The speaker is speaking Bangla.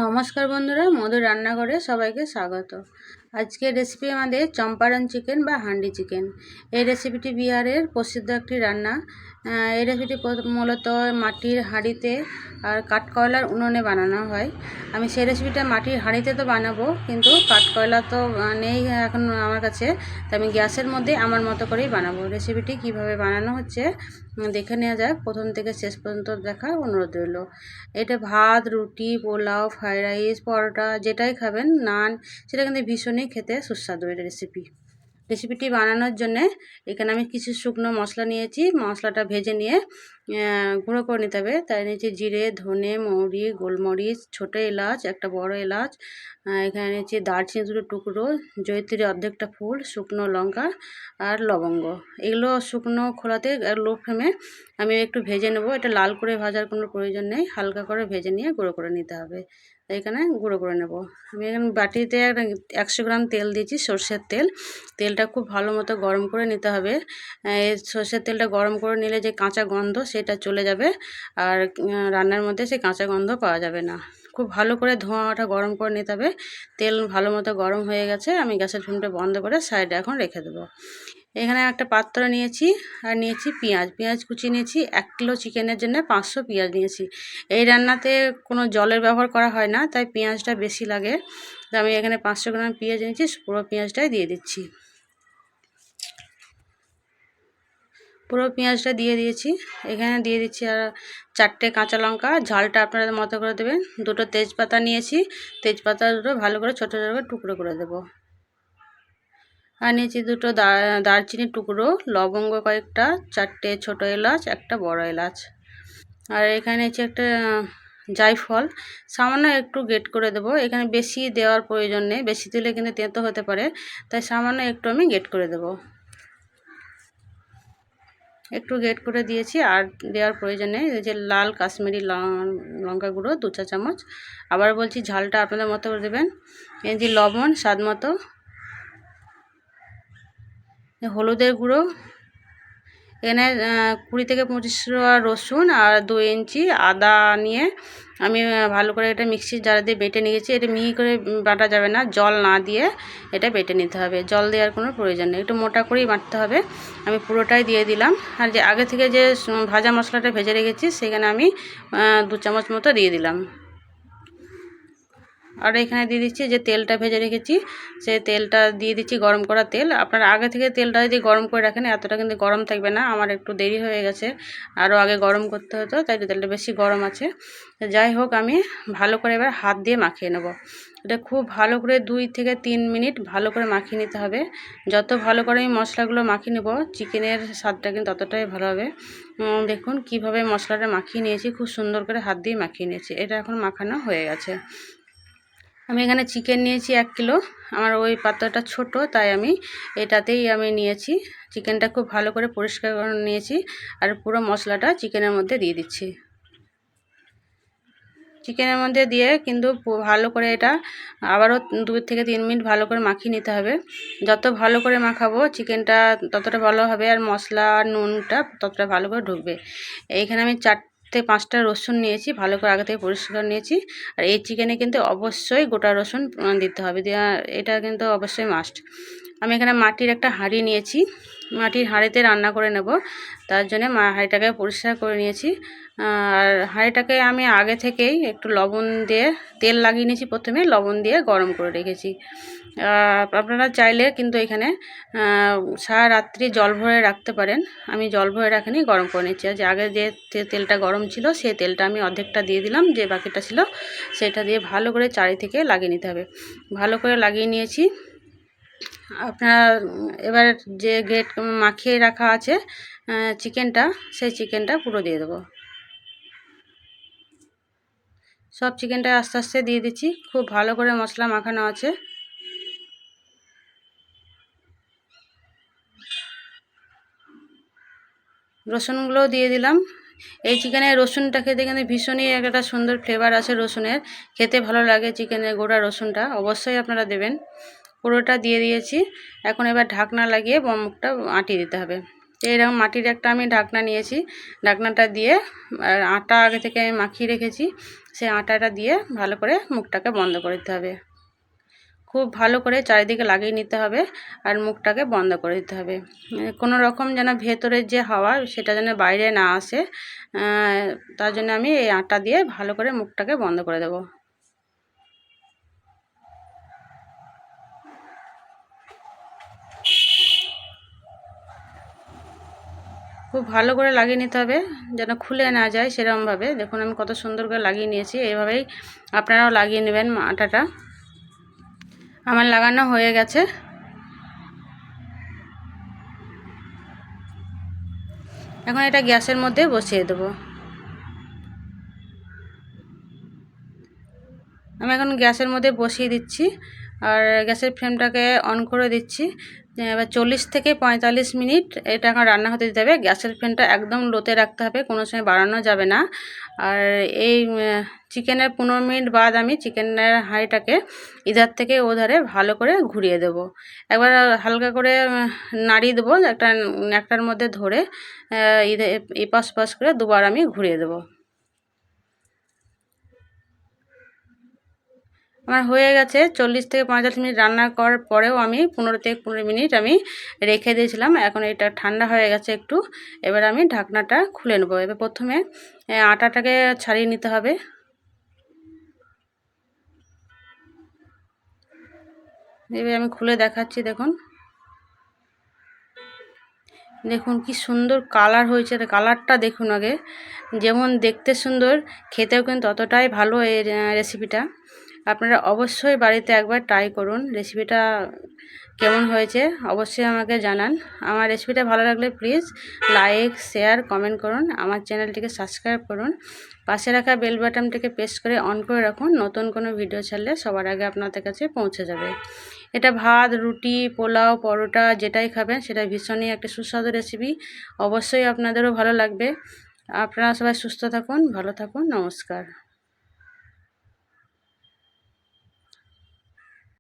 নমস্কার বন্ধুরা, মধুর রান্নাঘরে সবাইকে স্বাগত। আজকের রেসিপি আমাদের চম্পারন চিকেন বা হান্ডি চিকেন। এই রেসিপিটি বিহারের প্রসিদ্ধ একটি রান্না। এই রেসিপিটি মূলত মাটির হাঁড়িতে আর কাঠকয়লার উনুনে বানানো হয়। আমি সেই রেসিপিটা মাটির হাঁড়িতে তো বানাবো, কিন্তু কাঠকয়লা তো নেই এখন আমার কাছে, তাই আমি গ্যাসের মধ্যে আমার মতো করেই বানাবো। রেসিপিটি কিভাবে বানানো হচ্ছে দেখে নেওয়া যাক। প্রথম থেকে শেষ পর্যন্ত দেখার অনুরোধ রইল। এটা ভাত, রুটি, পোলাও, ফ্রাইড রাইস, পরোটা যেটাই খাবেন, নান, সেটা কিন্তু ভীষণই খেতে সুস্বাদু এটা রেসিপিটি বানানোর জন্যে এখানে আমি কিছু শুকনো মশলা নিয়েছি। মশলাটা ভেজে নিয়ে গুঁড়ো করে নিতে হবে। তাই নিয়েছি জিরে, ধনে, মৌরি, গোলমরিচ, ছোটো এলাচ, একটা বড় এলাচ, এখানে নিয়েছি দারচিনি দুটো টুকরো, জয়িত্রী অর্ধেকটা ফুল, শুকনো লঙ্কা আর লবঙ্গ। এগুলো শুকনো খোলাতে লো ফ্লেমে আমি একটু ভেজে নেব। এটা লাল করে ভাজার কোনো প্রয়োজন নেই, হালকা করে ভেজে নিয়ে গুঁড়ো করে নিতে হবে। এখানে গুঁড়ো করে নেব। আমি এখানে বাটিতে 100 গ্রাম তেল দিয়েছি, সর্ষের তেল। তেলটা খুব ভালো মতো গরম করে নিতে হবে। এই সর্ষের তেলটা গরম করে নিলে যে কাঁচা গন্ধ সেটা চলে যাবে, আর রান্নার মধ্যে সেই কাঁচা গন্ধ পাওয়া যাবে না। খুব ভালো করে ধোঁয়াটা গরম করে নিতে হবে। তেল ভালো মতো গরম হয়ে গেছে, আমি গ্যাসের ফ্লেমটা বন্ধ করে সাইডে এখন রেখে দেবো। এখানে একটা পাত্র নিয়েছি, আর নিয়েছি পেঁয়াজ কুচিয়ে নিয়েছি। 1 কিলো চিকেনের জন্য 500 পেঁয়াজ নিয়েছি। এই রান্নাতে কোনো জলের ব্যবহার করা হয় না, তাই পেঁয়াজটা বেশি লাগে। তো আমি এখানে 500 গ্রাম পেঁয়াজ নিয়েছি, পুরো পেঁয়াজটাই দিয়ে দিচ্ছি। পুরো পেঁয়াজটা দিয়ে দিয়েছি। এখানে দিয়ে দিচ্ছি আর 4টে কাঁচা লঙ্কা, ঝালটা আপনাদের মতো করে দেবেন। 2টো তেজপাতা নিয়েছি, তেজপাতা দুটো ভালো করে ছোটো ছোটো করে টুকরো করে দেবো। আর নিয়েছি 2টো দারচিনির টুকরো, লবঙ্গ কয়েকটা, 4টে ছোটো এলাচ, একটা বড় এলাচ। আর এখানে নিয়েছি একটা জায়ফল, সামান্য একটু গ্রেট করে দেবো। এখানে বেশি দেওয়ার প্রয়োজন নেই, বেশি দিলে কিন্তু তেঁতো হতে পারে, তাই সামান্য একটু আমি গ্রেট করে দেবো। একটু গ্রেট করে দিয়েছি, আর দেওয়ার প্রয়োজন নেই। এই যে লাল কাশ্মীরি লঙ্কা গুঁড়ো 2 চা চামচ। আবার বলছি, ঝালটা আপনাদের মতো করে দেবেন। এই যে লবণ স্বাদ মতো, হলুদের গুঁড়ো, এখানে 20 থেকে 25 রসুন আর 2 ইঞ্চি আদা নিয়ে আমি ভালো করে এটা মিক্সির জার দিয়ে বেটে নিয়েছি। এটা মিহি করে বাটা যাবে না, জল না দিয়ে এটা বেটে নিতে হবে। জল দেওয়ার কোনো প্রয়োজন নেই, একটু মোটা করেই বাটতে হবে। আমি পুরোটাই দিয়ে দিলাম। আর যে আগে থেকে যে ভাজা মশলাটা ভেজে রেখেছি, সেখানে আমি 2 চামচ মতো দিয়ে দিলাম। আর এখানে দিয়ে দিচ্ছি যে তেলটা ভেজে রেখেছি, সেই তেলটা দিয়ে দিচ্ছি, গরম করা তেল। আপনারা আগে থেকে তেলটা যদি গরম করে রাখেন, এতটা কিন্তু গরম থাকবে না। আমার একটু দেরি হয়ে গেছে, আরও আগে গরম করতে হতো, তাই তেলটা বেশি গরম আছে। যাই হোক, আমি ভালো করে এবার হাত দিয়ে মাখিয়ে নেব। এটা খুব ভালো করে 2 থেকে 3 মিনিট ভালো করে মাখিয়ে নিতে হবে। যত ভালো করে আমি মশলাগুলো মাখিয়ে নেব, চিকেনের স্বাদটা কিন্তু ততটাই ভালো হবে। দেখুন কিভাবে মশলাটা মাখিয়ে নিয়েছি, খুব সুন্দর করে হাত দিয়ে মাখিয়ে নিয়েছি। এটা এখন মাখানো হয়ে গেছে। আমি এখানে চিকেন নিয়েছি 1 কিলো। আমার ওই পাত্রটা ছোট, তাই আমি এটাতেই নিয়েছি। চিকেনটা খুব ভালো করে পরিষ্কার করে নিয়েছি, আর পুরো মশলাটা চিকেনের মধ্যে দিয়ে দিচ্ছি। চিকেনের মধ্যে দিয়ে কিন্তু ভালো করে এটা আবারও 2 থেকে 3 মিনিট ভালো করে মাখিয়ে নিতে হবে। যত ভালো করে মাখাবো চিকেনটা ততটা ভালো হবে, আর মশলা আর নুনটা ততটা ভালো করে ঢুকবে। এইখানে আমি 4 থেকে 5টা রসুন নিয়েছি, ভালো করে আগে থেকে পরিষ্কার নিয়েছি। আর এই চিকেনে কিন্তু অবশ্যই গোটা রসুন দিতে হবে, এটা কিন্তু অবশ্যই মাস্ট। আমি এখানে মাটির একটা হাঁড়ি নিয়েছি, মাটির হাঁড়িতে রান্না করে নেব, তার জন্য হাঁড়িটাকে পরিষ্কার করে নিয়েছি। আর হাঁড়িটাকে আমি আগে থেকেই একটু লবণ দিয়ে তেল লাগিয়ে নিয়েছি, প্রথমে লবণ দিয়ে গরম করে রেখেছি। আপনারা চাইলে কিন্তু এখানে সারা রাত্রি জল ভরে রাখতে পারেন। আমি জল ভরে রাখিনি, গরম করে নিচ্ছি। আর যে আগে যে তেলটা গরম ছিল, সেই তেলটা আমি অর্ধেকটা দিয়ে দিলাম, যে বাকিটা ছিল সেটা দিয়ে ভালো করে চারিদিকে লাগিয়ে নিতে হবে। ভালো করে লাগিয়ে নিয়েছি। আপনার এবার যে গ্রেট মাখিয়ে রাখা আছে চিকেনটা, সেই চিকেনটা পুরো দিয়ে দেবো। সব চিকেনটা আস্তে আস্তে দিয়ে দিচ্ছি। খুব ভালো করে মশলা মাখানো আছে। রসুনগুলোও দিয়ে দিলাম। এই চিকেনে রসুনটা খেতে কিন্তু ভীষণই একটা সুন্দর ফ্লেভার আছে রসুনের, খেতে ভালো লাগে চিকেনের গোটা রসুনটা, অবশ্যই আপনারা দেবেন। পুরোটা দিয়ে দিয়েছি। এখন এবার ঢাকনা লাগিয়ে মুখটা আঁটিয়ে দিতে হবে। এইরকম মাটির একটা আমি ঢাকনা নিয়েছি, ঢাকনাটা দিয়ে আটা আগে থেকে আমি মাখিয়ে রেখেছি, সেই আটাটা দিয়ে ভালো করে মুখটাকে বন্ধ করে দিতে হবে। খুব ভালো করে চারিদিকে লাগিয়ে নিতে হবে আর মুখটাকে বন্ধ করে দিতে হবে। কোনো রকম যেন ভেতরের যে হাওয়া সেটা যেন বাইরে না আসে, তার জন্য আমি এই আটা দিয়ে ভালো করে মুখটাকে বন্ধ করে দেবো। খুব ভালো করে লাগিয়ে নিতে হবে যেন খুলে না যায় সেরকমভাবে। দেখুন আমি কত সুন্দর করে লাগিয়ে নিয়েছি, এইভাবেই আপনারাও লাগিয়ে নেবেন আটাটা। আমার লাগানো হয়ে গেছে। এখন এটা গ্যাসের মধ্যে বসিয়ে দেবো। আমি এখন গ্যাসের মধ্যে বসিয়ে দিচ্ছি আর গ্যাসের ফ্লেমটাকে অন করে দিচ্ছি। এবার 40 থেকে 45 মিনিট এটা এখন রান্না হতে দিতে হবে। গ্যাসের ফ্লেমটা একদম লোতে রাখতে হবে, কোনো সময় বাড়ানো যাবে না। আর এই চিকেনের 15 মিনিট বাদ আমি চিকেনের হাঁড়িটাকে ইধার থেকে ওধারে ভালো করে ঘুরিয়ে দেব। একবার হালকা করে নাড়িয়ে দেবো, একটার মধ্যে ধরে এপাশ ওপাশ করে দুবার আমি ঘুরিয়ে দেবো। আমার হয়ে গেছে। 40 থেকে 45 মিনিট রান্না করার পরেও আমি 15 থেকে 15 মিনিট আমি রেখে দিয়েছিলাম। এখন এটা ঠান্ডা হয়ে গেছে একটু। এবার আমি ঢাকনাটা খুলে নেবো। এবার প্রথমে আটাটাকে ছাড়িয়ে নিতে হবে। এবার আমি খুলে দেখাচ্ছি। দেখুন দেখুন কি সুন্দর কালার হয়েছে। কালারটা দেখুন আগে, যেমন দেখতে সুন্দর খেতেও কিন্তু ততটাই ভালো এই রেসিপিটা। আপনারা অবশ্যই বাড়িতে একবার ট্রাই করুন। রেসিপিটা কেমন হয়েছে অবশ্যই আমাকে জানান। আমার রেসিপিটা ভালো লাগলে প্লিজ লাইক, শেয়ার, কমেন্ট করুন। আমার চ্যানেলটিকে সাবস্ক্রাইব করুন। পাশে রাখা বেল বাটনটিকে প্রেস করে অন করে রাখুন। নতুন কোনো ভিডিও ছাড়লে সবার আগে আপনাদের কাছে পৌঁছে যাবে। এটা ভাত, রুটি, পোলাও, পরোটা যেটাই খাবেন সেটা ভীষণই একটা সুস্বাদু রেসিপি। অবশ্যই আপনাদেরও ভালো লাগবে। আপনারা সবাই সুস্থ থাকুন, ভালো থাকুন। নমস্কার।